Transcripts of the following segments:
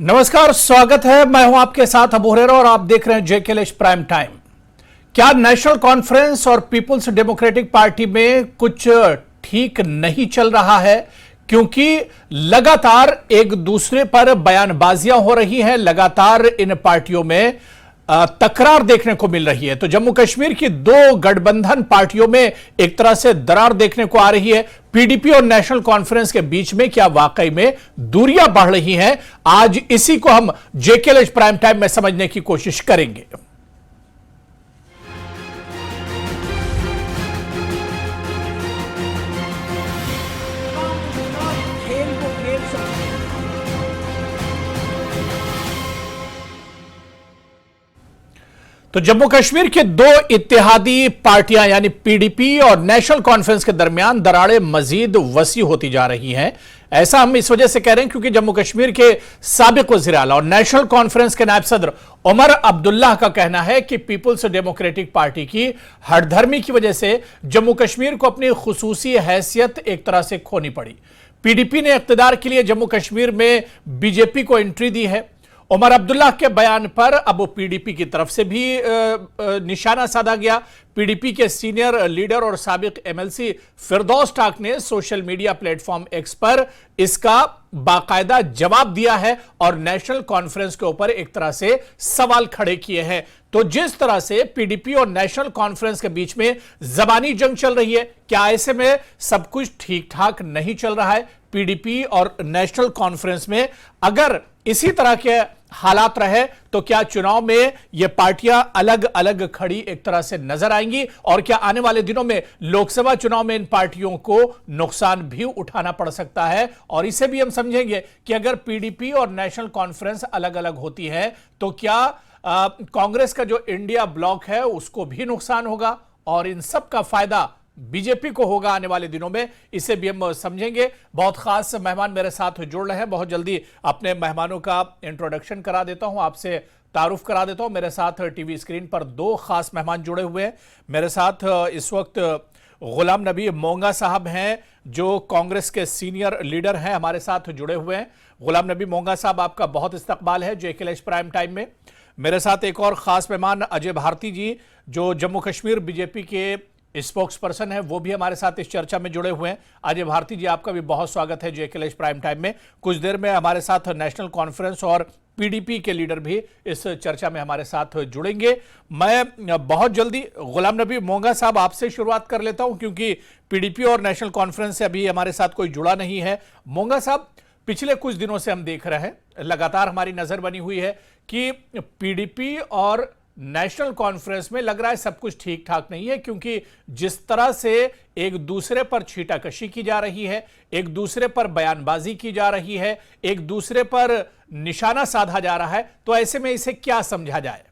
नमस्कार, स्वागत है। मैं हूं आपके साथ अबू हुरैरा और आप देख रहे हैं जेकेएल प्राइम टाइम। क्या नेशनल कॉन्फ्रेंस और पीपुल्स डेमोक्रेटिक पार्टी में कुछ ठीक नहीं चल रहा है? क्योंकि लगातार एक दूसरे पर बयानबाजियां हो रही हैं, लगातार इन पार्टियों में तकरार देखने को मिल रही है। तो जम्मू कश्मीर की दो गठबंधन पार्टियों में एक तरह से दरार देखने को आ रही है। पीडीपी और नेशनल कॉन्फ्रेंस के बीच में क्या वाकई में दूरियां बढ़ रही हैं? आज इसी को हम जेकेएल प्राइम टाइम में समझने की कोशिश करेंगे। तो जम्मू कश्मीर के दो इत्तेहादी पार्टियां यानी पीडीपी और नेशनल कॉन्फ्रेंस के दरमियान दरारें मजीद वसी होती जा रही हैं। ऐसा हम इस वजह से कह रहे हैं क्योंकि जम्मू कश्मीर के साबिक वज़ीर आला और नेशनल कॉन्फ्रेंस के नायब सदर उमर अब्दुल्लाह का कहना है कि पीपुल्स डेमोक्रेटिक पार्टी की हठधर्मी की वजह से जम्मू कश्मीर को अपनी खुसूसी हैसियत एक तरह से खोनी पड़ी। पीडीपी ने इख्तिदार के लिए जम्मू कश्मीर में बीजेपी को एंट्री दी है। उमर अब्दुल्लाह के बयान पर अब पीडीपी की तरफ से भी निशाना साधा गया। पीडीपी के सीनियर लीडर और साबिक एमएलसी फिरदौस टाक ने सोशल मीडिया प्लेटफॉर्म एक्स पर इसका बाकायदा जवाब दिया है और नेशनल कॉन्फ्रेंस के ऊपर एक तरह से सवाल खड़े किए हैं। तो जिस तरह से पीडीपी और नेशनल कॉन्फ्रेंस के बीच में जबानी जंग चल रही है, क्या ऐसे में सब कुछ ठीक ठाक नहीं चल रहा है? पीडीपी और नेशनल कॉन्फ्रेंस में अगर इसी तरह के हालात रहे तो क्या चुनाव में यह पार्टियां अलग अलग खड़ी एक तरह से नजर आएंगी? और क्या आने वाले दिनों में लोकसभा चुनाव में इन पार्टियों को नुकसान भी उठाना पड़ सकता है? और इसे भी हम समझेंगे कि अगर पीडीपी और नेशनल कॉन्फ्रेंस अलग अलग होती है तो क्या कांग्रेस का जो इंडिया ब्लॉक है उसको भी नुकसान होगा और इन सब का फायदा बीजेपी को होगा आने वाले दिनों में? इसे भी हम समझेंगे। बहुत खास मेहमान मेरे साथ जुड़ रहे हैं। बहुत जल्दी अपने मेहमानों का इंट्रोडक्शन करा देता हूं, आपसे तारुफ करा देता हूं। मेरे साथ टीवी स्क्रीन पर दो खास मेहमान जुड़े हुए हैं। मेरे साथ इस वक्त गुलाम नबी मोंगा साहब हैं जो कांग्रेस के सीनियर लीडर हैं, हमारे साथ जुड़े हुए हैं। गुलाम नबी मोंगा साहब, आपका बहुत इस्तकबाल है जेकेएल प्राइम टाइम में। मेरे साथ एक और खास मेहमान अजय भारती जी जो जम्मू कश्मीर बीजेपी के स्पोक्स पर्सन है, वो भी हमारे साथ इस चर्चा में जुड़े हुए हैं। अजय भारती जी, आपका भी बहुत स्वागत है जेकेएल प्राइम टाइम में। कुछ देर में हमारे साथ नेशनल कॉन्फ्रेंस और पीडीपी के लीडर भी इस चर्चा में हमारे साथ जुड़ेंगे। मैं बहुत जल्दी गुलाम नबी मोंगा साहब आपसे शुरुआत कर लेता हूं क्योंकि पीडीपी और नेशनल कॉन्फ्रेंस से अभी हमारे साथ कोई जुड़ा नहीं है। मोंगा साहब, पिछले कुछ दिनों से हम देख रहे हैं, लगातार हमारी नजर बनी हुई है कि पीडीपी और नेशनल कॉन्फ्रेंस में लग रहा है सब कुछ ठीक ठाक नहीं है, क्योंकि जिस तरह से एक दूसरे पर छीटाकशी की जा रही है, एक दूसरे पर बयानबाजी की जा रही है, एक दूसरे पर निशाना साधा जा रहा है, तो ऐसे में इसे क्या समझा जाए?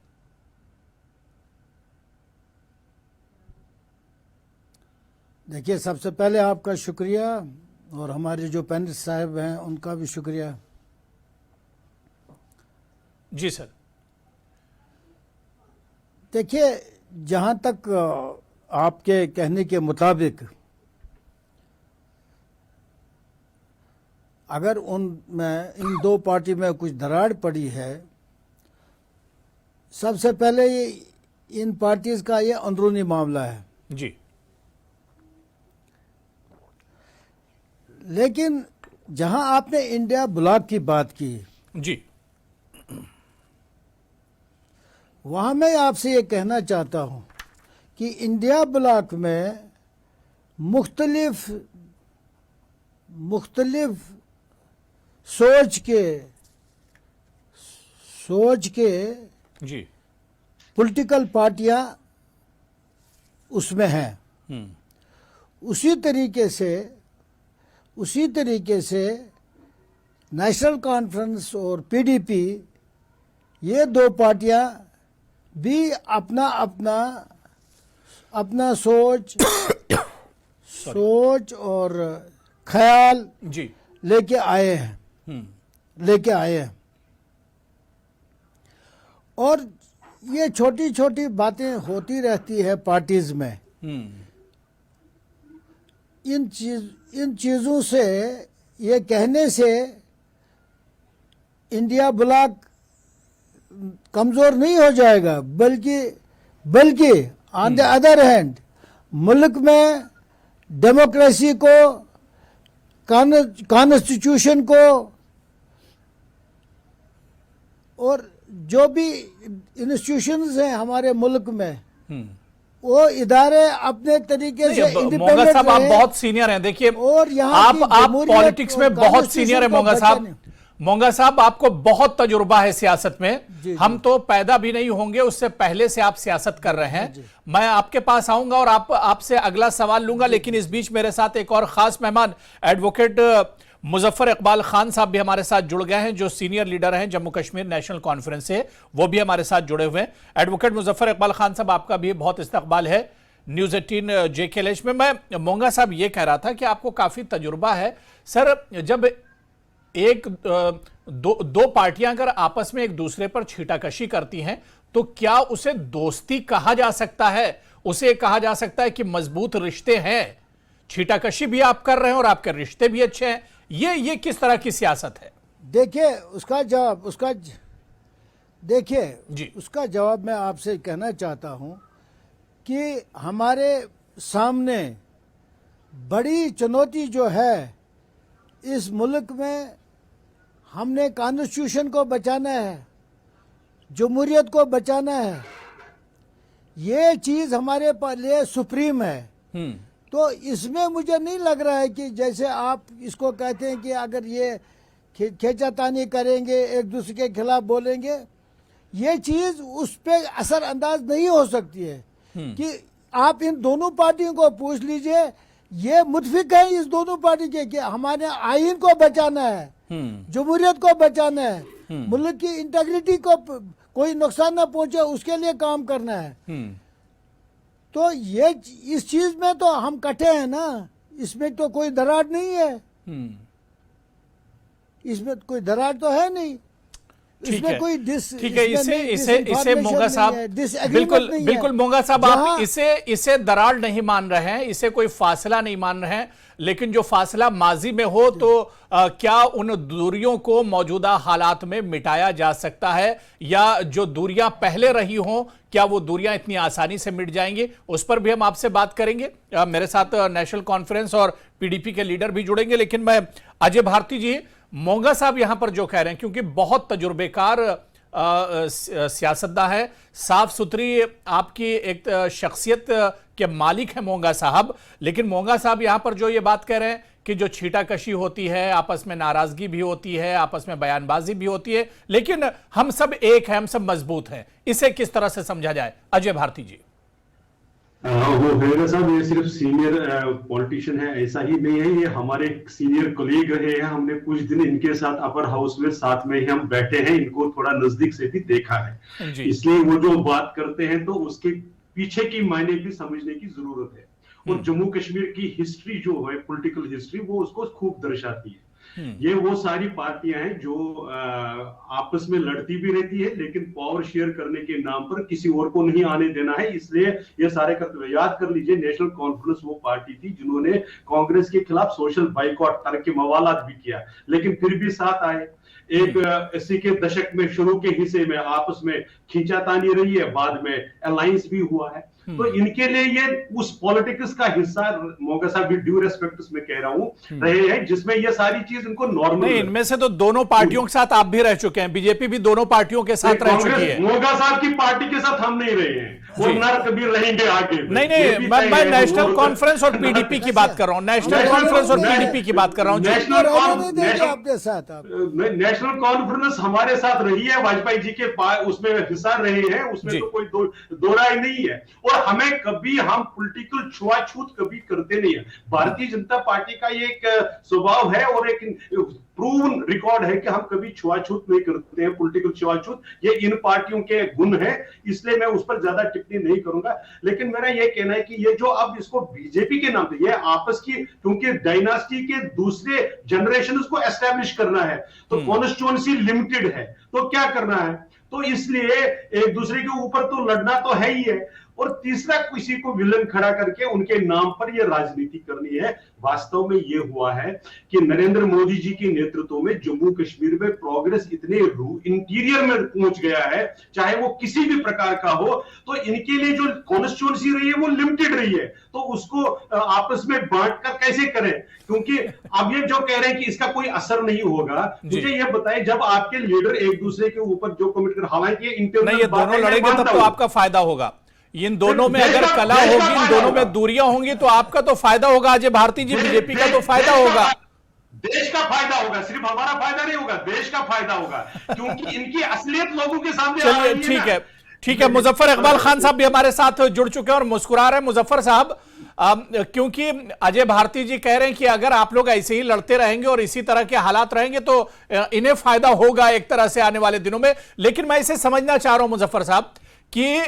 देखिए, सबसे पहले आपका शुक्रिया और हमारे जो पैनलिस्ट साहब हैं उनका भी शुक्रिया। जी सर। देखिए, जहाँ तक आपके कहने के मुताबिक अगर इन दो पार्टी में कुछ दरार पड़ी है, सबसे पहले ये इन पार्टीज का ये अंदरूनी मामला है जी। लेकिन जहाँ आपने इंडिया ब्लॉक की बात की जी, वहाँ मैं आपसे ये कहना चाहता हूँ कि इंडिया ब्लॉक में मुख्तलिफ सोच के जी, पॉलिटिकल पार्टियाँ उसमें हैं। उसी तरीके से नेशनल कॉन्फ्रेंस और पीडीपी, ये दो पार्टियाँ भी अपना सोच और ख्याल जी, लेके आए हैं। और ये छोटी छोटी बातें होती रहती है पार्टीज में। इन चीज़ों से, ये कहने से इंडिया ब्लॉक कमजोर नहीं हो जाएगा, बल्कि ऑन द अदर हैंड मुल्क में डेमोक्रेसी को, कॉन्स्टिट्यूशन को और जो भी इंस्टीट्यूशंस हैं हमारे मुल्क में, वो इदारे अपने तरीके से मोंगा इंडिपेंडेंट साहब आप रहे। बहुत सीनियर हैं, देखिए और यहाँ आप की जमहूरियत पॉलिटिक्स में और बहुत सीनियर है कॉन्स्टिट्यूशन को मोंगा साहब। बचाने- मोंगा साहब आपको बहुत तजुर्बा है सियासत में। जी, हम तो पैदा भी नहीं होंगे उससे पहले से आप सियासत कर रहे हैं। मैं आपके पास आऊंगा और आपसे अगला सवाल लूंगा, लेकिन इस बीच मेरे साथ एक और खास मेहमान एडवोकेट मुजफ्फर इकबाल खान साहब भी हमारे साथ जुड़ गए हैं, जो सीनियर लीडर हैं जम्मू कश्मीर नेशनल कॉन्फ्रेंस से, वो भी हमारे साथ जुड़े हुए हैं। एडवोकेट मुजफ्फर इकबाल खान साहब, आपका भी बहुत इस्तकबाल है न्यूज 18 JKLH में। मैं मोंगा साहब ये कह रहा था कि आपको काफी तजुर्बा है सर। जब एक दो पार्टियां अगर आपस में एक दूसरे पर छीटाकशी करती हैं तो क्या उसे दोस्ती कहा जा सकता है? उसे कहा जा सकता है कि मजबूत रिश्ते हैं? छीटाकशी भी आप कर रहे हैं और आपके रिश्ते भी अच्छे हैं, ये किस तरह की सियासत है? देखिए जी। उसका जवाब मैं आपसे कहना चाहता हूं कि हमारे सामने बड़ी चुनौती जो है इस मुल्क में, हमने कॉन्स्टिट्यूशन को बचाना है, जमहूरियत को बचाना है, ये चीज हमारे लिए सुप्रीम है। तो इसमें मुझे नहीं लग रहा है कि जैसे आप इसको कहते हैं कि अगर ये खींचातानी करेंगे, एक दूसरे के खिलाफ बोलेंगे, ये चीज उस पर असर अंदाज नहीं हो सकती है। कि आप इन दोनों पार्टियों को पूछ लीजिए, ये मुतफिक है इस दोनों पार्टी के कि हमारे आईन को बचाना है, जमहूरियत को बचाना है, मुल्क की इंटीग्रिटी को कोई नुकसान ना पहुंचे उसके लिए काम करना है। तो ये इस चीज में तो हम कटे हैं ना, इसमें तो कोई दरार नहीं है, इसमें कोई दरार तो है नहीं। ठीक है, कोई ठीक है। इसे मोंगा साहब बिल्कुल मोंगा साहब, आप इसे दरार नहीं मान रहे हैं, इसे कोई फासला नहीं मान रहे हैं, लेकिन जो फासला माजी में हो तो क्या उन दूरियों को मौजूदा हालात में मिटाया जा सकता है, या जो दूरियां पहले रही हों क्या वो दूरियां इतनी आसानी से मिट जाएंगी? उस पर भी हम आपसे बात करेंगे। मेरे साथ नेशनल कॉन्फ्रेंस और PDP के लीडर भी जुड़ेंगे, लेकिन मैं अजय भारती जी, मोंगा साहब यहां पर जो कह रहे हैं, क्योंकि बहुत तजुर्बेकार सियासतदान है, साफ सुथरी आपकी एक शख्सियत के मालिक है मोंगा साहब, लेकिन मोंगा साहब यहां पर जो ये बात कह रहे हैं कि जो छीटाकशी होती है, आपस में नाराजगी भी होती है, आपस में बयानबाजी भी होती है, लेकिन हम सब एक हैं, हम सब मजबूत हैं, इसे किस तरह से समझा जाए? अजय भारती जी। वो हेरा साहब ये सिर्फ सीनियर पॉलिटिशियन है ऐसा ही नहीं है, ये हमारे सीनियर कोलीग रहे हैं। हमने कुछ दिन इनके साथ अपर हाउस में साथ में ही हम बैठे हैं, इनको थोड़ा नजदीक से भी देखा है, इसलिए वो जो बात करते हैं तो उसके पीछे की मायने भी समझने की जरूरत है। और जम्मू कश्मीर की हिस्ट्री जो है, पॉलिटिकल हिस्ट्री, वो उसको खूब दर्शाती है। ये वो सारी पार्टियां हैं जो आपस में लड़ती भी रहती है, लेकिन पावर शेयर करने के नाम पर किसी और को नहीं आने देना है, इसलिए ये सारे करते। याद कर लीजिए, नेशनल कॉन्फ्रेंस वो पार्टी थी जिन्होंने कांग्रेस के खिलाफ सोशल बाइकॉट तरक मवालात भी किया, लेकिन फिर भी साथ आए। एक 80 के दशक में शुरू के हिस्से में आपस में खींचातानी रही है, बाद में अलायंस भी हुआ है। तो इनके लिए ये उस पॉलिटिक्स का हिस्सा, मोगा साहब भी ड्यू रेस्पेक्ट में कह रहा हूं, रहे हैं, जिसमें ये सारी चीज इनको नॉर्मल नहीं। इनमें से तो दोनों पार्टियों के साथ आप भी रह चुके हैं, बीजेपी भी दोनों पार्टियों के साथ रह चुकी है। मोगा साहब की पार्टी के साथ हम नहीं रहे हैं और ना कभी रहेंगे आगे। नहीं, मैं नेशनल कॉन्फ्रेंस और PDP की बात कर रहा हूं, नेशनल कॉन्फ्रेंस और PDP की बात कर रहा हूं। नेशनल कॉन्फ्रेंस हमारे साथ रही है, वाजपेयी जी के उसमें हिस्सा रहे हैं, उसमें तो कोई दो राय नहीं है। और हमें कभी, हम पॉलिटिकल छुआछूत कभी करते नहीं है। भारतीय जनता पार्टी का ये एक स्वभाव है और एक प्रूवन रिकॉर्ड है कि हम कभी छुआछूत नहीं करते हैं, पॉलिटिकल छुआछूत। ये इन पार्टियों के गुण है, इसलिए मैं उस पर ज्यादा टिप्पणी नहीं करूंगा। लेकिन मेरा यह कहना है कि ये जो अब इसको बीजेपी के नाम पे, ये आपस की, क्योंकि डायनास्टी के दूसरे जनरेशन को एस्टेब्लिश करना है, तो कॉन्स्टिट्यूएंसी लिमिटेड है, तो क्या करना है, तो इसलिए एक दूसरे के ऊपर तो लड़ना तो है ही है। और तीसरा किसी को विलन खड़ा करके उनके नाम पर यह राजनीति करनी है। वास्तव में यह हुआ है कि नरेंद्र मोदी जी के नेतृत्व में जम्मू कश्मीर में प्रोग्रेस इतने इंटीरियर में पहुंच गया है, चाहे वो किसी भी प्रकार का हो, तो इनके लिए जो कॉन्स्टिट्यूंसी रही है वो लिमिटेड रही है, तो उसको आपस में बांटकर कैसे करें? क्योंकि अब ये जो कह रहे हैं कि इसका कोई असर नहीं होगा, मुझे यह बताएं, जब आपके लीडर एक दूसरे के ऊपर जो कमिट कर, हालांकि नहीं, ये दोनों लड़ेंगे तब तो आपका फायदा होगा। इन दोनों में अगर कला होगी, इन दोनों में दूरियां होंगी तो आपका तो फायदा होगा। अजय भारती जी, बीजेपी का तो फायदा होगा, देश का फायदा होगा, सिर्फ हमारा फायदा नहीं होगा, देश का फायदा होगा, क्योंकि इनकी असलियत लोगों के सामने आ रही है। ठीक है, ठीक है। मुजफ्फर इकबाल खान साहब भी हमारे साथ जुड़ चुके हैं और मुस्कुरा रहे हैं। मुजफ्फर साहब, क्योंकि अजय भारती जी कह रहे हैं कि अगर आप लोग ऐसे ही लड़ते रहेंगे और इसी तरह के हालात रहेंगे तो इन्हें फायदा होगा एक तरह से आने वाले दिनों में। लेकिन मैं इसे समझना चाह रहा हूं मुजफ्फर साहब कि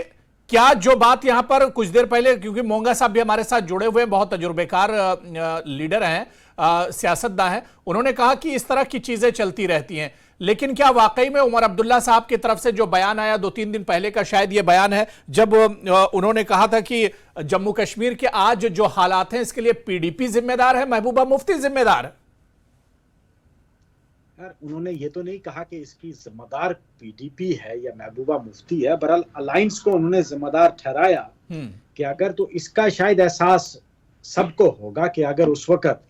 क्या जो बात यहां पर कुछ देर पहले, क्योंकि मोंगा साहब भी हमारे साथ जुड़े हुए बहुत तजुर्बेकार लीडर हैं, सियासतदान हैं, उन्होंने कहा कि इस तरह की चीजें चलती रहती हैं, लेकिन क्या वाकई में उमर अब्दुल्ला साहब की तरफ से जो बयान आया 2-3 दिन पहले का, शायद यह बयान है, जब उन्होंने कहा था कि जम्मू कश्मीर के आज जो हालात हैं इसके लिए पीडीपी जिम्मेदार है, महबूबा मुफ्ती जिम्मेदार है? यार, उन्होंने ये तो नहीं कहा कि इसकी जिम्मेदार पीडीपी है या महबूबा मुफ्ती है, बहरहाल अलायंस को उन्होंने जिम्मेदार ठहराया कि अगर, तो इसका शायद एहसास सबको होगा कि अगर उस वक्त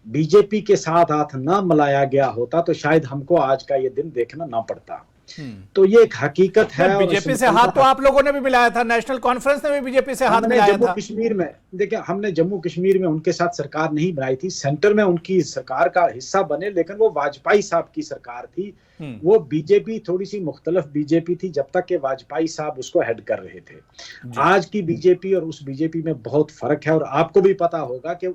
बीजेपी के साथ हाथ ना मिलाया गया होता तो शायद हमको आज का ये दिन देखना ना पड़ता। तो ये एक हकीकत है। बीजेपी से हाथ तो आप लोगों ने भी मिलाया था, नेशनल कॉन्फ्रेंस ने भी बीजेपी से हाथ मिलाया था। जम्मू कश्मीर में देखिए, हमने जम्मू कश्मीर में उनके साथ सरकार नहीं बनाई थी, सेंटर में उनकी सरकार का हिस्सा बने, लेकिन वो वाजपेयी साहब की सरकार थी। वो बीजेपी थोड़ी सी मुख्तलिफ बीजेपी थी जब तक कि वाजपेयी साहब उसको हेड कर रहे थे। आज की बीजेपी और उस बीजेपी में बहुत फर्क है, और आपको भी पता होगा कि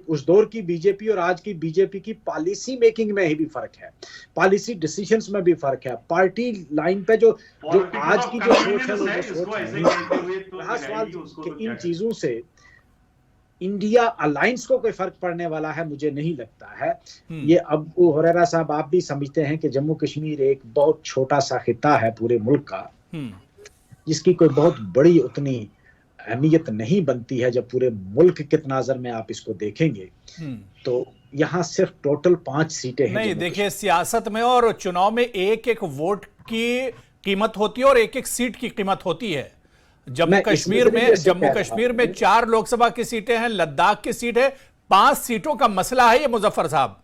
उस दौर की बीजेपी और आज की बीजेपी की पॉलिसी मेकिंग में ही भी फर्क है, पॉलिसी डिसीजंस में भी फर्क है, पार्टी लाइन पे जो आज की जो सोच है वो सोच है। सवाल कि इन चीजों से इंडिया अलायंस को कोई फर्क पड़ने वाला है, मुझे नहीं लगता है। ये अबू हुरैरा साहब, आप भी समझते हैं कि जम्मू कश्मीर एक बहुत छोटा सा खिता है पूरे मुल्क का, जिसकी कोई बहुत बड़ी उतनी अहमियत नहीं बनती है। जब पूरे मुल्क के तनाजर में आप इसको देखेंगे तो यहाँ सिर्फ टोटल 5 सीटें हैं। नहीं, देखिए, सियासत में और चुनाव में एक एक वोट की कीमत होती है और एक एक सीट की कीमत होती है। जम्मू कश्मीर में 4 लोकसभा की सीटें हैं, लद्दाख की सीट है, 5 सीटों का मसला है ये मुजफ्फर साहब।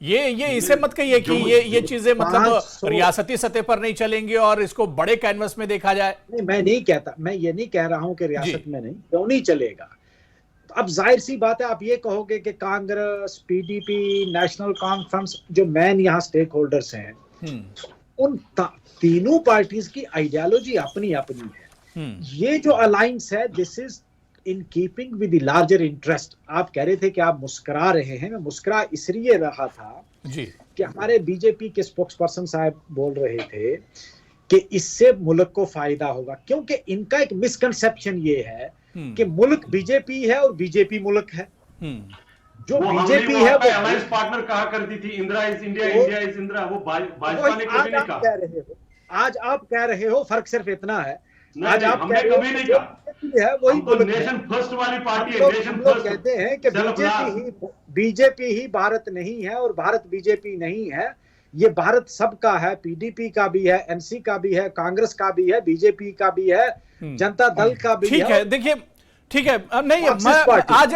ये इसे मत कहिए कि ये चीजें मतलब रियासती सतह पर नहीं चलेंगी और इसको बड़े कैनवस में देखा जाए। नहीं, मैं नहीं कहता, मैं ये नहीं कह रहा हूं कि रियासत में नहीं, क्यों नहीं चलेगा। अब जाहिर सी बात है, आप ये कहोगे कि कांग्रेस, पीडीपी, नेशनल कॉन्फ्रेंस, जो मेन यहाँ स्टेक होल्डर्स हैं, उन तीनों पार्टीज की आइडियोलॉजी अपनी अपनी है। ये जो अलायंस है, this is in keeping with the larger interest. आप कह रहे थे कि आप मुस्कुरा रहे हैं, मैं मुस्कुरा इसलिए रहा था जी कि हमारे बीजेपी के स्पोक्स पर्सन साहब बोल रहे थे कि इससे मुल्क को फायदा होगा, क्योंकि इनका एक मिसकंसेप्शन ये है कि मुल्क बीजेपी है और बीजेपी मुल्क है। जो बीजेपी है वो अलायंस पार्टनर कहा करती थी, Indira is India, India is Indira, वो भाजपा ने कभी नहीं कहा। आज आप कह रहे हो, फर्क सिर्फ इतना है, आज आप कह रहे हो कभी नहीं कहा है वही तो नेशन फर्स्ट वाली पार्टी है। नेशन फर्स्ट कहते हैं कि बीजेपी ही भारत नहीं है और भारत बीजेपी नहीं है। ये भारत सबका है, पीडीपी का भी है, एनसी का भी है, कांग्रेस का भी है, बीजेपी का भी है, जनता दल का भी है। ठीक है, देखिए, ठीक है, नहीं,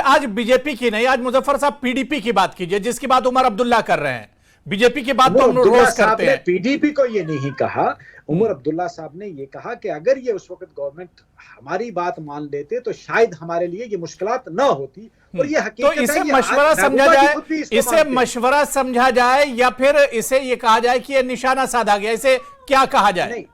आज बीजेपी की नहीं, आज मुजफ्फर साहब पीडीपी की बात कीजिए, जिसकी बात उमर अब्दुल्ला कर रहे हैं। बीजेपी की बात तो हम रोज करते हैं। पीडीपी को ये नहीं कहा, उमर अब्दुल्ला साहब ने ये कहा कि अगर ये उस वक्त गवर्नमेंट हमारी बात मान लेते तो शायद हमारे लिए ये मुश्किलात ना होती। और ये हकीकत तो इसे मशवरा समझा जाए, इसे मशवरा समझा जाए या फिर इसे ये कहा जाए कि ये निशाना साधा गया, इसे क्या कहा जाए? नहीं,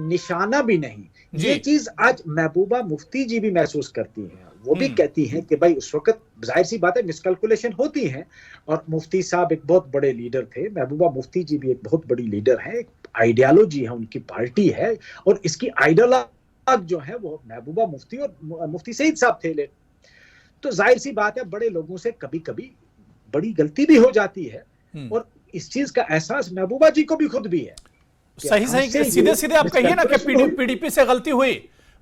निशाना भी नहीं, ये चीज आज महबूबा मुफ्ती जी भी महसूस करती हैं। वो भी कहती हैं कि भाई उस वक्त जाहिर सी बात है मिसकैलकुलेशन होती है, और मुफ्ती साहब एक बहुत बड़े लीडर थे, महबूबा मुफ्ती जी भी एक बहुत बड़ी लीडर है, एक आइडियोलॉजी है, उनकी पार्टी है, और इसकी आइडियोलॉग जो है वो महबूबा मुफ्ती और मुफ्ती सईद साहब थे। तो जाहिर सी बात है बड़े लोगों से कभी कभी बड़ी गलती भी हो जाती है, और इस चीज का एहसास महबूबा जी को भी खुद भी है। सही सीधे सीधे आप कहिए ना कि पीडीपी से गलती हुई,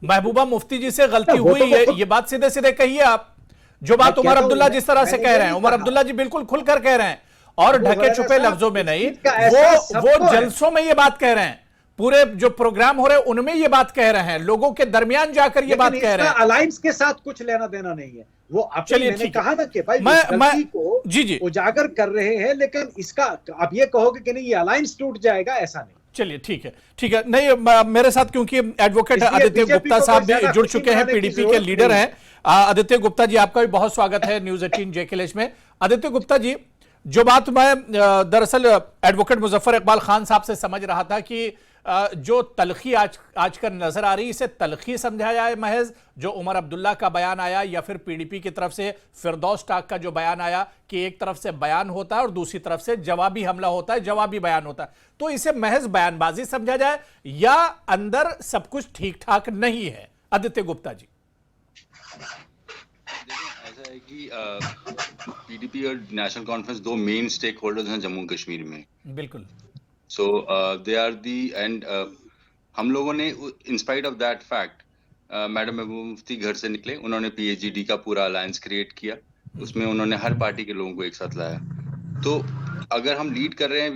महबूबा मुफ्ती जी से गलती हुई, ये बात सीधे सीधे कहिए आप। जो बात उमर अब्दुल्ला जिस तरह से कह रहे हैं, उमर अब्दुल्ला जी बिल्कुल खुलकर कह रहे हैं और ढके छुपे लफ्जों में नहीं, वो जलसों में ये बात कह रहे हैं, पूरे जो प्रोग्राम हो रहे हैं उनमें ये बात कह रहे हैं, लोगों के दरमियान जाकर ये बात कह रहे हैं। अलायंस के साथ कुछ लेना देना नहीं है वो। चलिए मैंने कहा ना कि भाई मैं को जी उजागर कर रहे हैं, लेकिन इसका आप ये कहोगे कि नहीं ये अलायंस टूट जाएगा, ऐसा नहीं। चलिए ठीक है नहीं, मेरे साथ क्योंकि एडवोकेट आदित्य गुप्ता साहब भी जुड़ चुके हैं, पीडीपी के लीडर हैं। आदित्य गुप्ता जी, आपका भी बहुत स्वागत है न्यूज़ 18 JKLH में। आदित्य गुप्ता जी, जो बात मैं दरअसल एडवोकेट मुजफ्फर इकबाल खान साहब से समझ रहा था कि जो तलखी आजकल नजर आ रही, इसे तलखी समझा जाए महज, जो उमर अब्दुल्ला का बयान आया, या फिर पीडीपी की तरफ से फिरदौस टाक का जो बयान आया कि एक तरफ से बयान होता है और दूसरी तरफ से जवाबी हमला होता है, जवाबी बयान होता है, तो इसे महज बयानबाजी समझा जाए या अंदर सब कुछ ठीक ठाक नहीं है? आदित्य गुप्ता जी। ऐसा है कि पीडीपी और नेशनल कॉन्फ्रेंस दो मेन स्टेक होल्डर्स हैं जम्मू कश्मीर में। बिल्कुल। सो दे आर दी एंड हम लोगों ने in spite of that fact madam Mehbooba Mufti घर से निकले, उन्होंने PAGD का पूरा अलायंस क्रिएट किया, उसमें उन्होंने हर पार्टी के लोगों को एक साथ लाया। तो अगर हम लीड कर रहे हैं,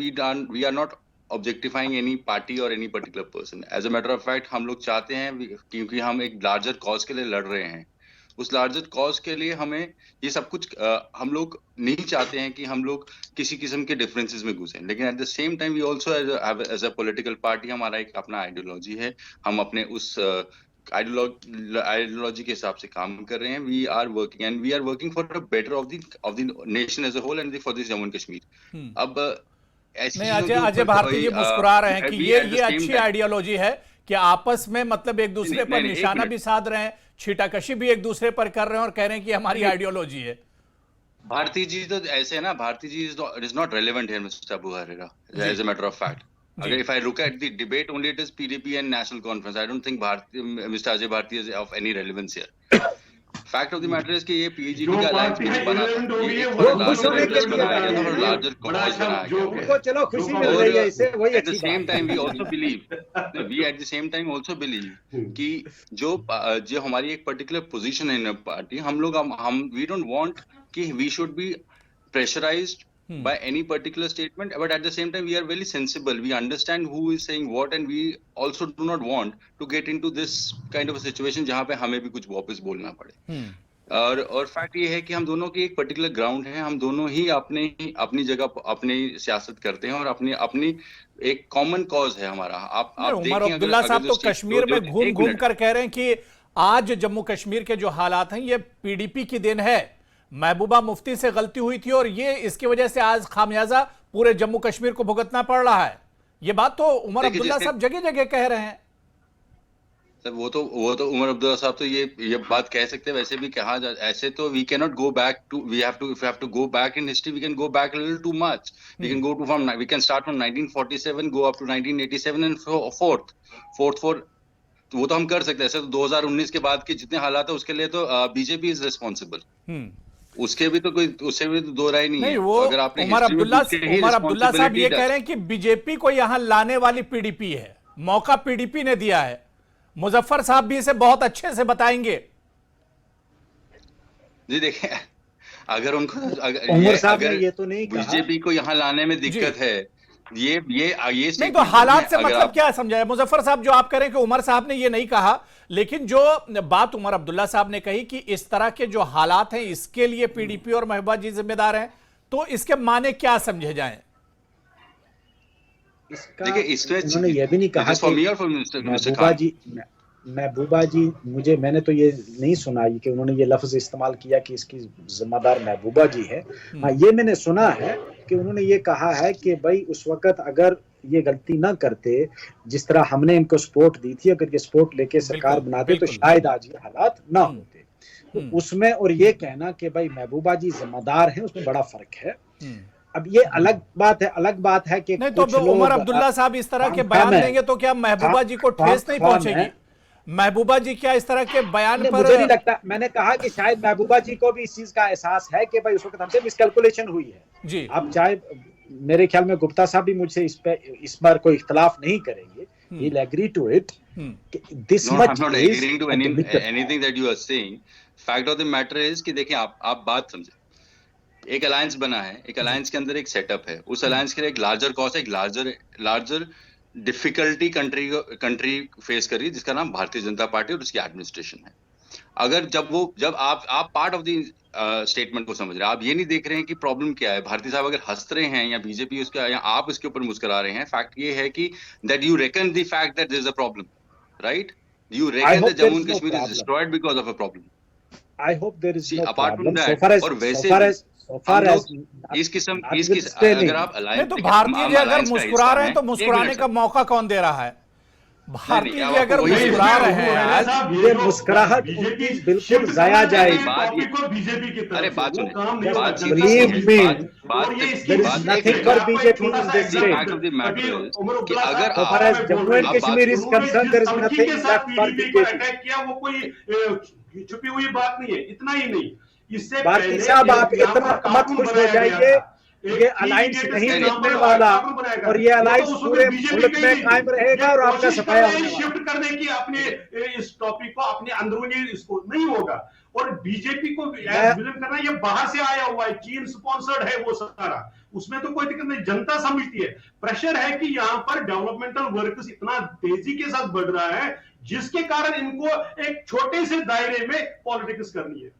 we are not objectifying any party और any particular person. As a matter of fact हम लोग चाहते हैं, क्योंकि हम एक लार्जर कॉज के लिए लड़ रहे हैं, उस लार्जर कॉज के लिए हमें ये सब कुछ हम लोग नहीं चाहते हैं कि हम लोग किसी किस्म के डिफरेंसेस में घुसें, लेकिन at the same time we also as a political party हमारा एक अपना आइडियोलॉजी है, हम अपने उस आइडियोलॉजी के हिसाब से काम कर रहे हैं। We are working for the better of the nation as a whole and for this Jammu and Kashmir. अब नहीं, अजय भारती जी मुस्कुरा रहे हैं कि ये अच्छी आइडियोलॉजी है कि आपस में मतलब एक दूसरे पर निशाना भी साध रहे हैं, छीटाकशी भी एक दूसरे पर कर रहे हैं और कह रहे हैं कि हमारी आइडियोलॉजी है। भारती जी तो ऐसे है ना, Bharti ji is not relevant here mister Abu Hurairah as a matter of fact. अगर if I look at the debate only, it is PDP and National Conference. I don't think Mr. Ajay Bharti is of any relevance here. Fact of the matter is कि ये PAGD का alliance कुछ बना था, ये larger interest बनाया गया था और larger cause बनाया गया था। चलो खुशी मिल रही है इससे, वही at the same time we also believe कि जो हमारी एक particular position है in a party, हम लोग we don't want कि we should be pressurized by any particular statement, but at the same time we are very sensible, we understand who is saying what, and we also do not want to get into this kind of a situation जहाँ पे हमें भी कुछ वापस बोलना पड़े। और fact ये है कि हम दोनों की एक पर्टिकुलर ग्राउंड है, हम दोनों ही अपनी जगह अपनी सियासत करते हैं और अपनी एक कॉमन कॉज है हमारा। आप उमर अब्दुल्ला साहब तो कश्मीर में घूम कर कह रहे हैं कि आज जम्मू कश्मीर के जो हालात हैं ये पीडीपी की देन है, महबूबा मुफ्ती से गलती हुई थी और ये इसकी वजह से आज खामियाजा पूरे जम्मू कश्मीर को भुगतना पड़ रहा है। ये बात तो उमर अब्दुल्ला साहब जगह जगह कह रहे हैं। सर वो तो उमर अब्दुल्ला साहब तो ये बात कह सकते हैं, वैसे भी कहा जा, ऐसे तो we can not go back to, we have to go back in history, we can go back a little too much, we can start from 1947 go up to 1987 and fourth वो तो हम कर सकते हैं। ऐसे तो 2019 के बाद के जितने हालात है उसके लिए तो बीजेपी इज रिस्पॉन्सिबल, उसके भी तो उससे भी तो दो राय नहीं है। वो अगर आपने उमर अब्दुल्ला साहब ये कह रहे हैं कि बीजेपी को यहां लाने वाली पीडीपी है, मौका पीडीपी ने दिया है। मुजफ्फर साहब भी इसे बहुत अच्छे से बताएंगे। जी देखिए, अगर उनको अगर ये तो नहीं बीजेपी को यहाँ लाने में दिक्कत है, ये नहीं तो हालात से मतलब क्या समझाया मुजफ्फर साहब? जो आप कह रहे हैं कि उमर साहब ने ये नहीं कहा, लेकिन जो बात उमर अब्दुल्ला साहब ने कही कि इस तरह के जो हालात हैं इसके लिए पीडीपी और महबूबा जी जिम्मेदार हैं, तो इसके माने क्या समझे जाएं? देखिए इसमें उन्होंने ये भी नहीं कहा महबूबा जी मैंने तो ये नहीं सुना कि उन्होंने ये लफ्ज इस्तेमाल किया कि इसकी जिम्मेदार महबूबा जी है। हाँ, ये मैंने सुना है कि उन्होंने ये कहा है कि भाई उस वक्त अगर ये गलती ना करते, जिस तरह हमने इनको सपोर्ट दी थी, अगर ये सपोर्ट लेके सरकार बनाते तो शायद आज ये हालात ना होते। तो उसमें और ये कहना कि भाई महबूबा जी जिम्मेदार हैं, उसमें बड़ा फर्क है। अब ये अलग बात है कि नहीं तो उमर अब्दुल्ला साहब इस तरह के बयान देंगे तो क्या महबूबा जी को ठेस नहीं पहुंचेगी? महबूबा जी क्या इस तरह के बयान पर? मुझे नहीं लगता, मैंने कहा कि शायद महबूबा जी को भी इस चीज का एहसास है कि भाई उस वक्त हमसे मिसकैलकुलेशन हुई है जी। आप चाहे मेरे ख्याल में गुप्ता साहब भी मुझसे इस पर कोई इख्तलाफ नहीं करेंगे he'll agree to it. This No, much I'm not is agreeing to a limited- anything that you are saying. Fact of the matter is कि देखिए आप बात समझे, एक अलायंस बना है, एक अलायंस के अंदर एक सेटअप है, उस अलायंस के लिए एक लार्जर कॉज है, एक लार्जर डिफिकल्टी कंट्री फेस कर रही है, जिसका नाम भारतीय जनता पार्टी और उसकी एडमिनिस्ट्रेशन है। अगर जब आप पार्ट ऑफ द स्टेटमेंट को समझ रहे हैं, आप ये नहीं देख रहे हैं कि प्रॉब्लम क्या है। भारती साहब अगर हंस रहे हैं या बीजेपी उसका या आप उसके ऊपर मुस्कुरा रहे हैं, फैक्ट ये है कि that you reckon the fact that there is a problem, right? You reckon hope that there Jammu is and no Kashmir is problem. Destroyed because of a problem. I hope there is See, no apart from problem. that, So far as और वैसे so far भी as so far हम as लोग इस किस्म notwithstanding- अगर आप नहीं अलायंस तो भारतीय जी अगर मुस्कुरा रहे हैं तो मुस्कुराने का मौका कौन दे रहा है? भारतीय जी अगर वही- मुस्कुरा रहे हैं आज, ये मुस्कुराहट उनकी बिल्कुल जाया जाएगी। बीजेपी की तरफ अरे से, बात वो सुनिए, काम नहीं बात होगा। Believe me, और ये इसकी there is बात nothing एक for आपको एक BJP छोटा in सा this example state. fact of the matter अभी is उमर कि अब्दुल्ला अगर साहब so far as मैं Jammu बोल and रहा हूं, Kashmir is उन्होंने concerned, जिस there is धमकी nothing के साथ left for PDP पर BJP. अटैक किया, वो कोई छुपी हुई बात नहीं है। इतना ही नहीं, इससे भारती पहले साहब, आप यहाँ इतना पर मत कानून खुश हो बनाया गया जाइए, था। एक ये key अलायंस indicators नहीं के नाम टिकने पर वाला कानून बनाया गया। और ये वो तो अलायंस उस वक्त पूरे बीजेपी मुल्क की में नहीं थी। कायम रहेगा और ये आपका कोशिश सफाया कर रहे होने हैं वाला। शिफ्ट करने की अपने इस टॉपिक को, अपने अंदरूनी इसको नहीं होगा। और बीजेपी को विलन करना, ये बाहर से आया हुआ है, चीन स्पॉन्सर्ड है वो सारा, उसमें तो कोई दिक्कत नहीं, जनता समझती है। प्रेशर है कि यहाँ पर डेवलपमेंटल वर्क इतना तेजी के साथ बढ़ रहा है, जिसके कारण इनको एक छोटे से दायरे में पॉलिटिक्स करनी है।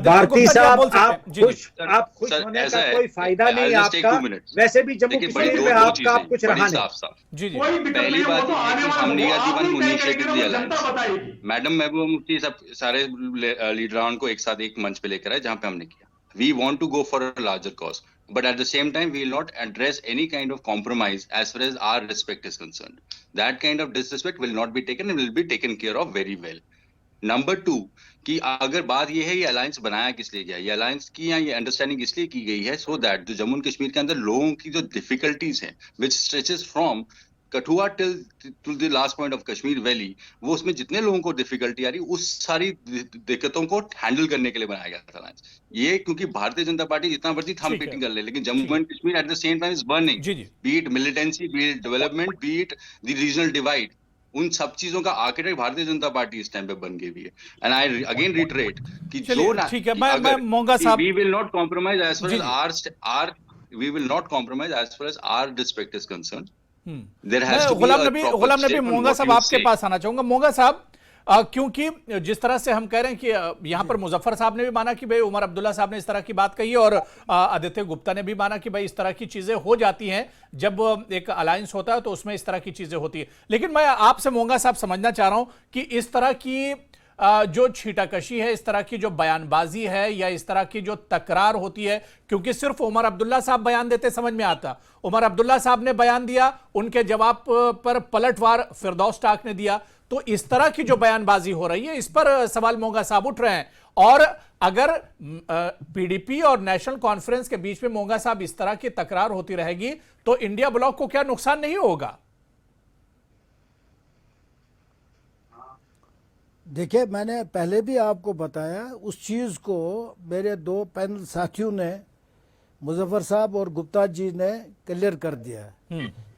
भारती साहब, आप जी, खुश सर, खुश सर, होने ऐसा का है, कोई फायदा I'll नहीं just take आपका। 2 minutes. वैसे भी जम्मू देखिए, कश्मीर दो में आपका चीजें, कुछ बड़ी रहा नहीं। साफ-साफ। जी जी, कोई दिक्कत पहली नहीं है, बात वो तो ये है आने कि वाला हमने है, वो या आप दीवान नहीं को तय इनिशिएटिव करेंगे, दिया वो जनता अलायंस। बताएगी। मैडम महबूबा मुफ्ती सब सारे लीडरान को एक साथ एक मंच पे लेकर आए, जहां पे हमने किया। We want to go for a larger cause, but at the same time, we will not address any kind of compromise as far as our respect is concerned. That kind of disrespect will not be taken and will be taken care of very well. Number 2 कि अगर बात ये है, ये alliance बनाया किस लिए गया, ये अलायंस की या ये अंडरस्टैंडिंग इसलिए की गई है सो दैट जो जम्मू एंड कश्मीर के अंदर लोगों की जो डिफिकल्टीज हैं, which stretches from Kathua till to the last point of Kashmir valley, वो उसमें जितने लोगों को डिफिकल्टी आ रही, उस सारी दिक्कतों को हैंडल करने के लिए बनाया गया था अलायंस। ये क्योंकि भारतीय जनता पार्टी जितना मर्जी थम पीटिंग कर ले, लेकिन Jammu and Kashmir at the same time is burning, जी जी, be it militancy, be it development, be it the regional divide. उन सब चीजों का आर्किटेक्ट भारतीय जनता पार्टी इस टाइम पे बन गई हुई है। एंड आई अगेन रिटरेट कि चलिए, जो ठीक है, मैं Monga sahab, we will not compromise as far जी, as our we will not compromise as far as our respect is concern. There मैं has to be Ghulam Nabi Monga साहब आपके पास आना चाहूंगा। मोंगा साहब, क्योंकि जिस तरह से हम कह रहे हैं कि यहाँ पर मुजफ्फर साहब ने भी माना कि भाई उमर अब्दुल्ला साहब ने इस तरह की बात कही और आदित्य गुप्ता ने भी माना कि भाई इस तरह की चीजें हो जाती हैं जब एक अलायंस होता है तो उसमें इस तरह की चीजें होती है। लेकिन मैं आपसे मोंगा साहब समझना चाह रहा हूं कि इस तरह की जो छीटाकशी है, इस तरह की जो बयानबाजी है या इस तरह की जो तकरार होती है, क्योंकि सिर्फ उमर अब्दुल्ला साहब बयान देते समझ में आता, उमर अब्दुल्ला साहब ने बयान दिया, उनके जवाब पर पलटवार फिरदौस टाक ने दिया, तो इस तरह की जो बयानबाजी हो रही है इस पर सवाल मोंगा साहब उठ रहे हैं। और अगर पीडीपी और नेशनल कॉन्फ्रेंस के बीच में मोंगा साहब इस तरह की तकरार होती रहेगी तो इंडिया ब्लॉक को क्या नुकसान नहीं होगा? देखिए, मैंने पहले भी आपको बताया, उस चीज़ को मेरे दो पैनल साथियों ने, मुजफ्फर साहब और गुप्ता जी ने क्लियर कर दिया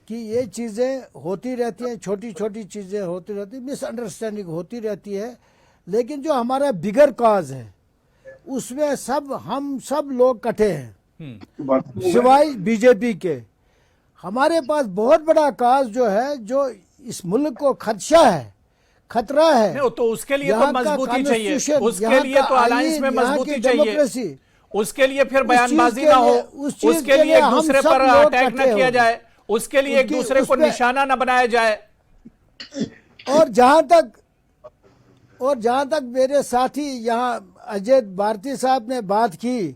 कि ये चीज़ें होती रहती हैं, छोटी छोटी चीज़ें होती रहती हैं, मिसअंडरस्टैंडिंग होती रहती है, लेकिन जो हमारा बिगर काज है उसमें हम सब लोग कटे हैं, सिवाय बीजेपी के। हमारे पास बहुत बड़ा काज जो है, जो इस मुल्क को खतरा है, नहीं, तो उसके लिए तो मजबूती चाहिए, उसके लिए तो अलायंस में मजबूती चाहिए, उसके लिए फिर बयानबाजी ना हो, उसके लिए एक दूसरे पर अटैक ना किया जाए, उसके लिए एक दूसरे को निशाना ना बनाया जाए। और जहां तक मेरे साथी यहाँ अजय भारती साहब ने बात की,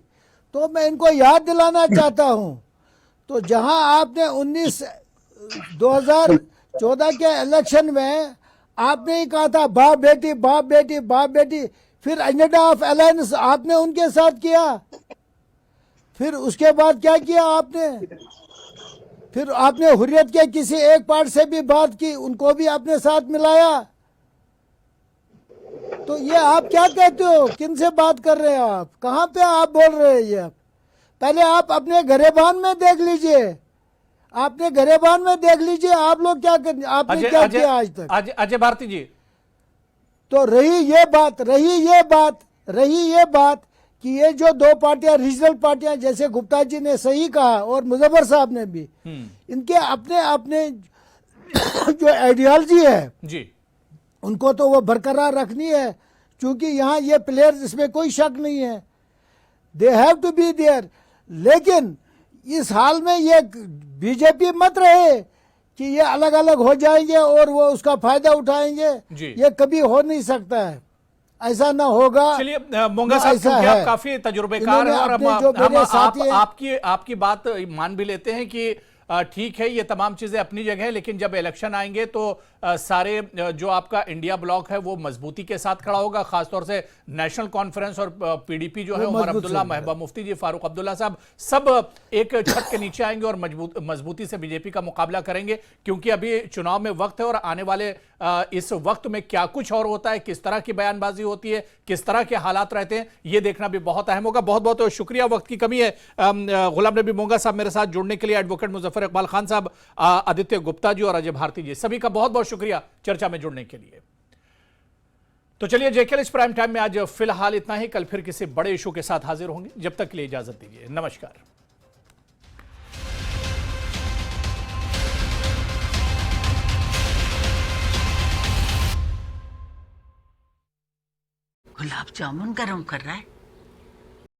तो मैं इनको याद दिलाना चाहता हूं, तो जहां आपने 2014 के इलेक्शन में आपने ही कहा था बाप बेटी बाप बेटी बाप बेटी, फिर एजेंडा ऑफ अलायंस आपने उनके साथ किया, फिर उसके बाद क्या किया आपने? फिर आपने हुर्रियत के किसी एक पार्ट से भी बात की, उनको भी आपने साथ मिलाया। तो ये आप क्या कहते हो? किन से बात कर रहे हो आप? कहाँ पे आप बोल रहे हैं ये? पहले आप अपने गरेबान में देख लीजिए, आपने गरेबान में देख लीजिए, आप लोग क्या कर, आपने क्या किया आज तक? अजय भारती जी, तो रही ये बात कि ये जो दो पार्टियां, रीजनल पार्टियां, जैसे गुप्ता जी ने सही कहा और मुजफ्फर साहब ने भी, इनके अपने अपने जो आइडियोलॉजी है जी, उनको तो वो बरकरार रखनी है, क्योंकि यहाँ ये प्लेयर्स, इसमें कोई शक नहीं है, they have to be there. लेकिन इस हाल में ये बीजेपी मत रहे कि ये अलग अलग हो जाएंगे और वो उसका फायदा उठाएंगे, ये कभी हो नहीं सकता है, ऐसा ना होगा। चलिए मोंगा साहब, क्योंकि आप काफी तजुर्बेकार हैं और हम आपकी बात मान भी लेते हैं कि ठीक है, ये तमाम चीजें अपनी जगह है, लेकिन जब इलेक्शन आएंगे तो सारे जो आपका इंडिया ब्लॉक है वो मजबूती के साथ खड़ा होगा, खासतौर से नेशनल कॉन्फ्रेंस और पीडीपी जो है, उमर अब्दुल्ला, महबूबा मुफ्ती जी, फारूक अब्दुल्ला साहब, सब एक छत के नीचे आएंगे और मजबूती से बीजेपी का मुकाबला करेंगे, क्योंकि अभी चुनाव में वक्त है और आने वाले इस वक्त में क्या कुछ और होता है, किस तरह की बयानबाजी होती है, किस तरह के हालात रहते हैं, ये देखना भी बहुत अहम होगा। बहुत बहुत शुक्रिया, वक्त की कमी है। गुलाम नबी मोंगा साहब मेरे साथ जुड़ने के लिए, एडवोकेट मुजफ्फर इकबाल खान साहब, आदित्य गुप्ता जी और अजय भारती जी, सभी का बहुत बहुत शुक्रिया चर्चा में जुड़ने के लिए। तो चलिए, जेकेएल इस प्राइम टाइम में आज फिलहाल इतना ही। कल फिर किसी बड़े इशू के साथ हाजिर होंगे, जब तक के लिए इजाजत दीजिए, नमस्कार। गुलाब जामुन गरम कर रहा है।